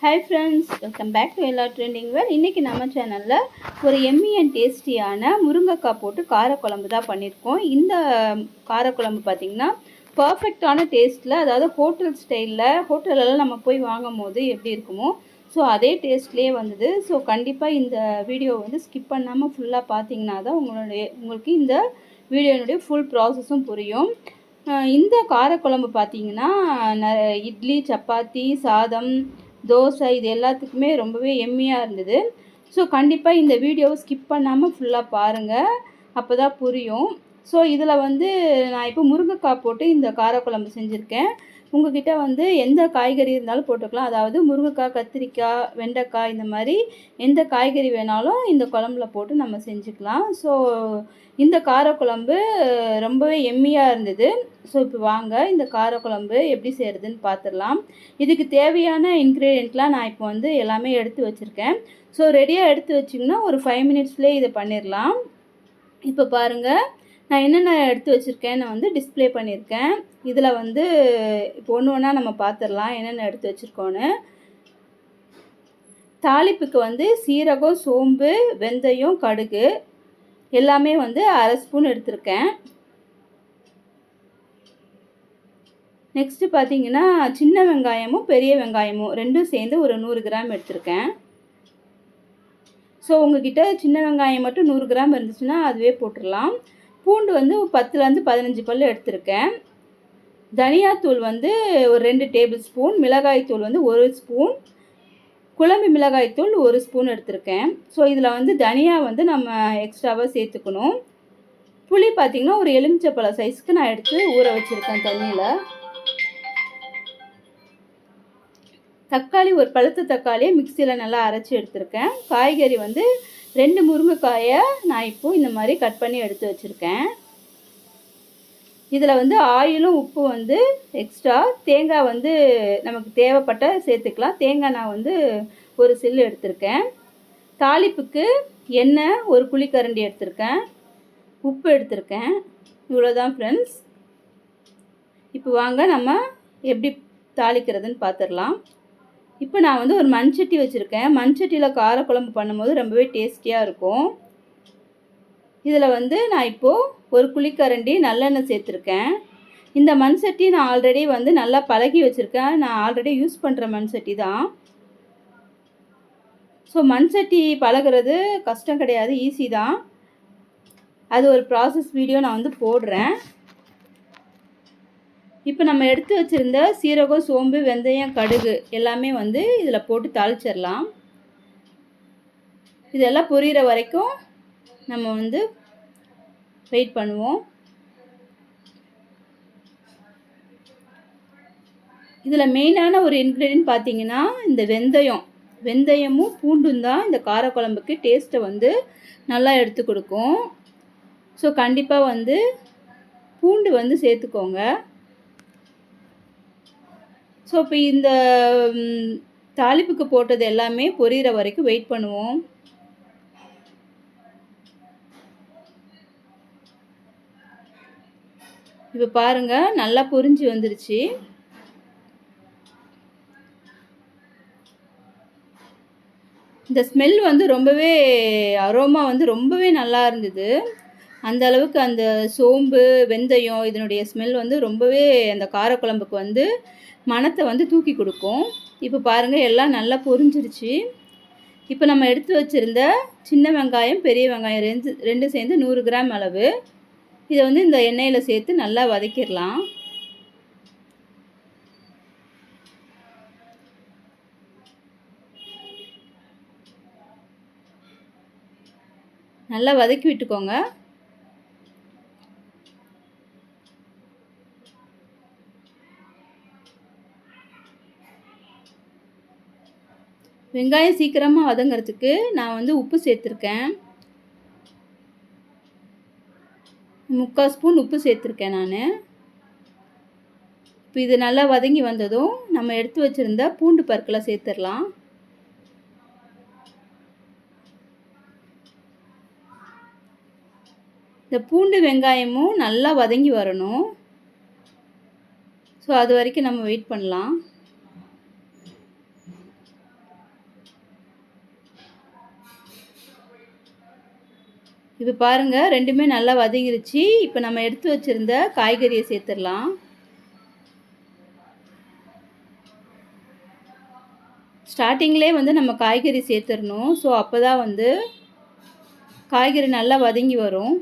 Hi friends, welcome back to எல்லா trending wear. இன்றைக்கி நம்ம சேனலில் ஒரு எம்மி அண்ட் டேஸ்டியான முருங்கைக்காய் போட்டு காரக்குழம்பு தான் பண்ணியிருக்கோம். இந்த காரக்குழம்பு பார்த்திங்கன்னா பர்ஃபெக்டான டேஸ்ட்டில், அதாவது ஹோட்டல் ஸ்டைலில், ஹோட்டலெல்லாம் நம்ம போய் வாங்கும் போது எப்படி இருக்குமோ ஸோ அதே டேஸ்ட்லேயே வந்தது. ஸோ கண்டிப்பாக இந்த வீடியோ வந்து ஸ்கிப் பண்ணாமல் ஃபுல்லாக பார்த்தீங்கன்னா தான் உங்களுக்கு இந்த வீடியோனுடைய ஃபுல் ப்ராசஸும் புரியும். இந்த காரக்குழம்பு பார்த்திங்கன்னா இட்லி, சப்பாத்தி, சாதம், தோசை இது எல்லாத்துக்குமே ரொம்பவே எம்மியாக இருந்தது. ஸோ கண்டிப்பாக இந்த வீடியோவை ஸ்கிப் பண்ணாமல் ஃபுல்லாக பாருங்கள், அப்போ தான் புரியும். ஸோ இதில் வந்து நான் இப்போ முருங்கைக்காய் போட்டு இந்த காரக்குழம்பு செஞ்சுருக்கேன். உங்கள்கிட்ட வந்து எந்த காய்கறி இருந்தாலும் போட்டுக்கலாம். அதாவது முருங்கைக்காய், கத்திரிக்காய், வெண்டைக்காய் இந்த மாதிரி எந்த காய்கறி வேணாலும் இந்த குழம்புல போட்டு நம்ம செஞ்சுக்கலாம். ஸோ இந்த காரக்குழம்பு ரொம்பவே எம்மியாக இருந்தது. ஸோ இப்போ வாங்க இந்த காரக்குழம்பு எப்படி செய்கிறதுன்னு பார்த்துடலாம். இதுக்கு தேவையான இன்க்ரீடியண்ட்லாம் நான் இப்போ வந்து எல்லாமே எடுத்து வச்சுருக்கேன். ஸோ ரெடியாக எடுத்து வச்சிங்கன்னா ஒரு 5 மினிட்ஸ்லேயே இதை பண்ணிடலாம். இப்போ பாருங்கள், நான் என்னென்ன எடுத்து வச்சுருக்கேன்னு வந்து டிஸ்பிளே பண்ணியிருக்கேன். இதில் வந்து இப்போ ஒன்று ஒன்றா நம்ம பார்த்துடலாம் என்னென்ன எடுத்து வச்சுருக்கோன்னு. தாளிப்புக்கு வந்து சீரகம், சோம்பு, வெந்தயம், கடுகு எல்லாமே வந்து 1/2 ஸ்பூன் எடுத்திருக்கேன். நெக்ஸ்ட்டு பார்த்திங்கன்னா சின்ன வெங்காயமும் பெரிய வெங்காயமும் ரெண்டும் சேர்ந்து ஒரு 100 கிராம் எடுத்திருக்கேன். ஸோ உங்கள்கிட்ட சின்ன வெங்காயம் மட்டும் 100 கிராம் இருந்துச்சுன்னா அதுவே போட்டுடலாம். பூண்டு வந்து 10லேருந்து 15 பல் எடுத்திருக்கேன். தனியாத்தூள் வந்து ஒரு 2 டேபிள் ஸ்பூன், மிளகாய்த்தூள் வந்து 1 ஸ்பூன், குழம்பு மிளகாய்த்தூள் 1 ஸ்பூன் எடுத்திருக்கேன். ஸோ இதில் வந்து தனியா வந்து நம்ம எக்ஸ்ட்ராவாக சேர்த்துக்கணும். புளி பார்த்திங்கன்னா ஒரு எலுமிச்சப்பழ சைஸ்க்கு நான் எடுத்து ஊற வச்சுருக்கேன் தண்ணியில். தக்காளி ஒரு பழுத்த தக்காளியை மிக்சியில் நல்லா அரைச்சி எடுத்திருக்கேன். காய்கறி வந்து 2 முருங்கைக்காயை நான் இப்போது இந்த மாதிரி கட் பண்ணி எடுத்து வச்சுருக்கேன். இதில் வந்து ஆயிலும் உப்பு வந்து எக்ஸ்ட்ரா, தேங்காய் வந்து நமக்கு தேவைப்பட்ட சேர்த்துக்கலாம். தேங்காய் நான் வந்து ஒரு சில்லு எடுத்திருக்கேன். தாளிப்புக்கு எண்ணெய் ஒரு குழிக்கரண்டி எடுத்திருக்கேன், உப்பு எடுத்திருக்கேன். இவ்வளோதான் ஃப்ரெண்ட்ஸ். இப்போ வாங்க நம்ம எப்படி தாளிக்கிறதுன்னு பார்த்துடலாம். இப்போ நான் வந்து ஒரு மண்சட்டி வச்சுருக்கேன். மண்சட்டியில் காரக்குழம்பு பண்ணும்போது ரொம்பவே டேஸ்டியாக இருக்கும். இதில் வந்து நான் இப்போது ஒரு குழிக்கரண்டி நல்லெண்ணெய் சேர்த்துருக்கேன். இந்த மண்சட்டி நான் ஆல்ரெடி வந்து நல்லா பழகி வச்சுருக்கேன். நான் ஆல்ரெடி யூஸ் பண்ணுற மண்சட்டி தான். ஸோ மண்சட்டி பழகிறது கஷ்டம் கிடையாது, ஈஸி தான். அது ஒரு ப்ராசஸ் வீடியோ நான் வந்து போடுறேன். இப்போ நம்ம எடுத்து வச்சுருந்த சீரகம், சோம்பு, வெந்தயம், கடுகு எல்லாமே வந்து இதில் போட்டு தாளிச்சிடலாம். இதெல்லாம் பொரியிற வரைக்கும் நம்ம வந்து வெயிட் பண்ணுவோம். இதில் மெயினான ஒரு இன்க்ரீடியன்ட் பார்த்திங்கன்னா இந்த வெந்தயமும் பூண்டும் தான் இந்த காரக்குழம்புக்கு டேஸ்ட்டை வந்து நல்லா எடுத்து கொடுக்கும். ஸோ கண்டிப்பாக வந்து பூண்டு வந்து சேர்த்துக்கோங்க. ஸோ இப்போ இந்த தாளிப்புக்கு போட்டது எல்லாமே பொரியிற வரைக்கும் வெயிட் பண்ணுவோம். இப்போ பாருங்கள், நல்லா பொரிஞ்சு வந்துருச்சு. இந்த ஸ்மெல் வந்து ரொம்பவே அரோமா வந்து ரொம்பவே நல்லா இருந்தது. அந்த அளவுக்கு அந்த சோம்பு, வெந்தயம் இதனுடைய ஸ்மெல் வந்து ரொம்பவே அந்த காரக்குழம்புக்கு வந்து மணத்தை வந்து தூக்கி கொடுக்கும். இப்போ பாருங்கள், எல்லாம் நல்லா பொரிஞ்சிருச்சு. இப்போ நம்ம எடுத்து வச்சுருந்த சின்ன வெங்காயம், பெரிய வெங்காயம் ரெண்டு சேர்ந்து 100 கிராம் அளவு இதை வந்து இந்த எண்ணெயில் சேர்த்து நல்லா வதக்கிடலாம். நல்லா வதக்கி விட்டுக்கோங்க. வெங்காயம் சீக்கிரமாக வதங்கிறதுக்கு நான் வந்து உப்பு சேர்த்துருக்கேன். 3/4 ஸ்பூன் உப்பு சேர்த்துருக்கேன் நான். இப்போ இது நல்லா வதங்கி வந்ததும் நம்ம எடுத்து வச்சுருந்த பூண்டு பற்களை சேர்த்துடலாம். இந்த பூண்டு வெங்காயமும் நல்லா வதங்கி வரணும். ஸோ அது வரைக்கும் நம்ம வெயிட் பண்ணலாம். இப்போ பாருங்கள் ரெண்டுமே நல்லா வதங்கிருச்சு. இப்போ நம்ம எடுத்து வச்சுருந்த காய்கறியை சேர்த்துடலாம். ஸ்டார்டிங்லேயே வந்து நம்ம காய்கறி சேர்த்துடணும். ஸோ அப்போ தான் வந்து காய்கறி நல்லா வதங்கி வரும்.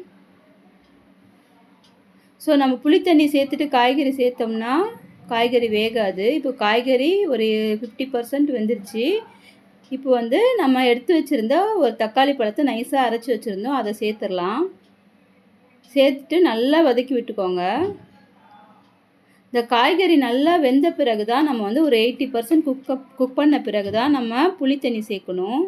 ஸோ நம்ம புளித்தண்ணி சேர்த்துட்டு காய்கறி சேர்த்தோம்னா காய்கறி வேகாது. இப்போ காய்கறி ஒரு 50% வெந்துருச்சு. இப்போ வந்து நம்ம எடுத்து வச்சுருந்த ஒரு தக்காளி பழத்தை நைஸாக அரைச்சி வச்சுருந்தோம், அதை சேர்த்துடலாம். சேர்த்துட்டு நல்லா வதக்கி விட்டுக்கோங்க. இந்த காய்கறி நல்லா வெந்த பிறகு தான் நம்ம வந்து ஒரு 80% குக் பண்ண பிறகு தான் நம்ம புளித்தண்ணி சேர்க்கணும்.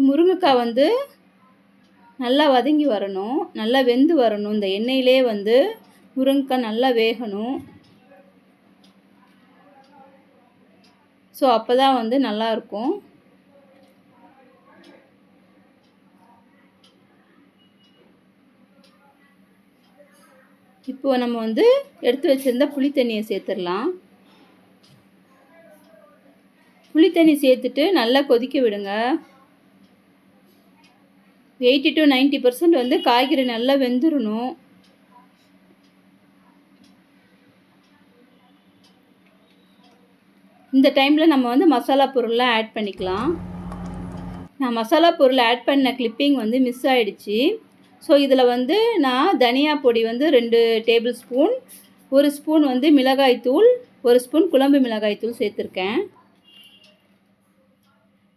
முருங்கைக்காய் வந்து நல்லா வதங்கி வரணும், நல்லா வெந்து வரணும். இந்த எண்ணெயிலே வந்து முருங்கைக்காய் நல்லா வேகணும். ஸோ அப்போ தான் வந்து நல்லாயிருக்கும். இப்போ நம்ம வந்து எடுத்து வச்சுருந்த புளித்தண்ணியை சேர்த்துடலாம். புளித்தண்ணி சேர்த்துட்டு நல்லா கொதிக்க விடுங்க. 80 to 90% வந்து காய்கறி நல்லா வெந்துடணும். இந்த டைமில் நம்ம வந்து மசாலா பொருள்லாம் ஆட் பண்ணிக்கலாம். நான் மசாலா பொருள் ஆட் பண்ண கிளிப்பிங் வந்து மிஸ் ஆகிடுச்சு. ஸோ இதில் வந்து நான் தனியா பொடி வந்து 2 டேபிள் ஸ்பூன், 1 ஸ்பூன் வந்து மிளகாய்த்தூள், 1 ஸ்பூன் குழம்பு மிளகாய்த்தூள் சேர்த்துருக்கேன்.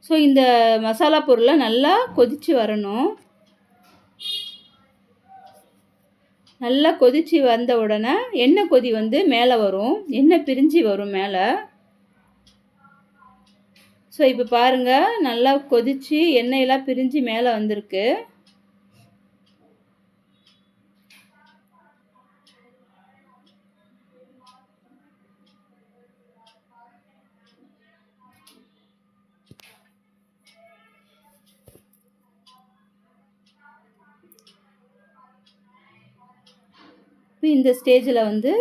ஸோ இந்த மசாலா பொருளை நல்லா கொதித்து வரணும். நல்லா கொதித்து வந்த உடனே எண்ணெய் கொதி வந்து மேலே வரும், எண்ணெய் பிரிஞ்சு வரும் மேலே. ஸோ இப்போ பாருங்கள் நல்லா கொதித்து எண்ணெயெல்லாம் பிரிஞ்சு மேலே வந்திருக்கு. இந்த ஸ்டேஜில் வந்து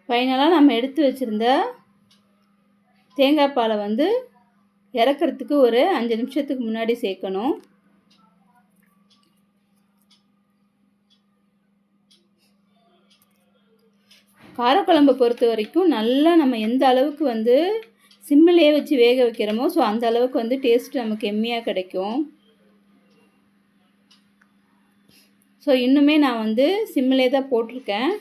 ஃபைனலாக நம்ம எடுத்து வச்சுருந்த தேங்காய் பாலை வந்து இறக்கிறதுக்கு ஒரு 5 நிமிஷத்துக்கு முன்னாடி சேர்க்கணும். காரக்குழம்பை பொறுத்த வரைக்கும் நல்லா நம்ம எந்த அளவுக்கு வந்து சிம்மிலே வச்சு வேக வைக்கிறோமோ ஸோ அந்த அளவுக்கு வந்து டேஸ்ட் நமக்கு எம்மியாக கிடைக்கும். ஸோ இன்னுமே நான் வந்து சிம்மிலே தான் போட்டிருக்கேன்.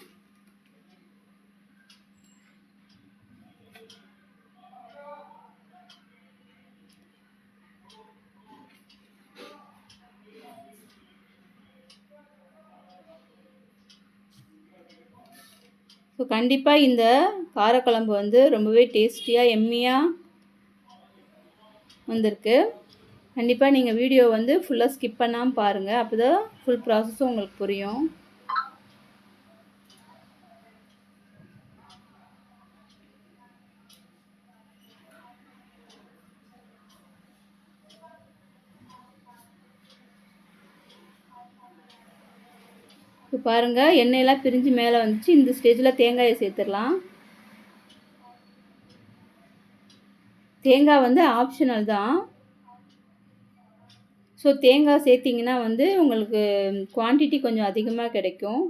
ஸோ கண்டிப்பாக இந்த காரக்குழம்பு வந்து ரொம்பவே டேஸ்டியாக எம்மியாக வந்திருக்கு. கண்டிப்பாக நீங்கள் வீடியோ வந்து ஃபுல்லாக ஸ்கிப் பண்ணாமல் பாருங்கள், அப்போ தான் ஃபுல் ப்ராசஸும் உங்களுக்கு புரியும். இப்போ பாருங்கள் எண்ணெயெல்லாம் பிரிஞ்சு மேலே வந்துச்சு. இந்த ஸ்டேஜில் தேங்காயை சேர்த்துடலாம். தேங்காய் வந்து ஆப்ஷனல் தான். ஸோ தேங்காய் சேர்த்திங்கன்னா வந்து உங்களுக்கு குவான்டிட்டி கொஞ்சம் அதிகமாக கிடைக்கும்.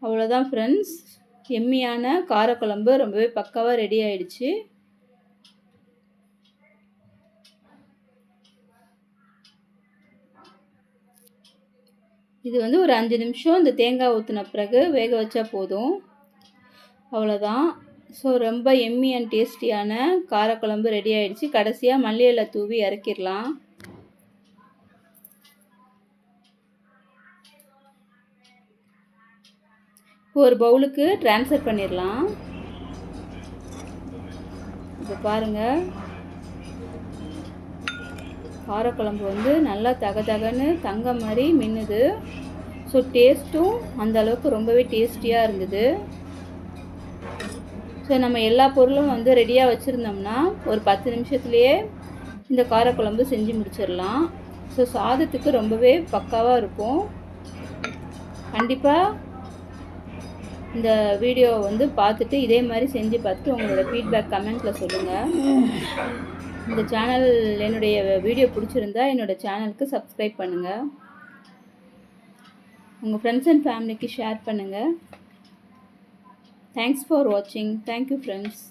அவ்வளோதான் ஃப்ரெண்ட்ஸ், எம்மியான காரக்குழம்பு ரொம்பவே பக்காவாக ரெடி ஆயிடுச்சு. இது வந்து ஒரு 5 நிமிஷம் இந்த தேங்காய் ஊற்றின பிறகு வேக வச்சா போதும். அவ்வளோதான். ஸோ ரொம்ப எம்மி அண்ட் டேஸ்டியான காரக்குழம்பு ரெடி ஆகிடுச்சு. கடைசியாக மல்லி இலை தூவி இறக்கிடலாம். இப்போ ஒரு பவுலுக்கு ட்ரான்ஸ்ஃபர் பண்ணிடலாம். இப்போ பாருங்கள் காரக்குழம்பு வந்து நல்லா தகன்னு தங்கம் மாதிரி மின்னுது. ஸோ டேஸ்ட்டும் அந்தளவுக்கு ரொம்பவே டேஸ்டியாக இருந்தது. ஸோ ஸோ நம்ம எல்லா பொருளும் வந்து ரெடியாக வச்சுருந்தோம்னா ஒரு 10 நிமிஷத்துலேயே இந்த காரக்குழம்பு செஞ்சு முடிச்சிடலாம். ஸோ சாதத்துக்கு ரொம்பவே பக்காவாக இருக்கும். கண்டிப்பாக இந்த வீடியோவை வந்து பார்த்துட்டு இதே மாதிரி செஞ்சு பார்த்துட்டு உங்களோட ஃபீட்பேக் கமெண்ட்டில் சொல்லுங்கள். இந்த சேனல் என்னுடைய வீடியோ பிடிச்சிருந்தா என்னோடய சேனலுக்கு சப்ஸ்கிரைப் பண்ணுங்கள். உங்கள் ஃப்ரெண்ட்ஸ் அண்ட் ஃபேமிலிக்கு ஷேர் பண்ணுங்கள். தேங்க்ஸ் ஃபார் வாட்சிங். Thank you friends.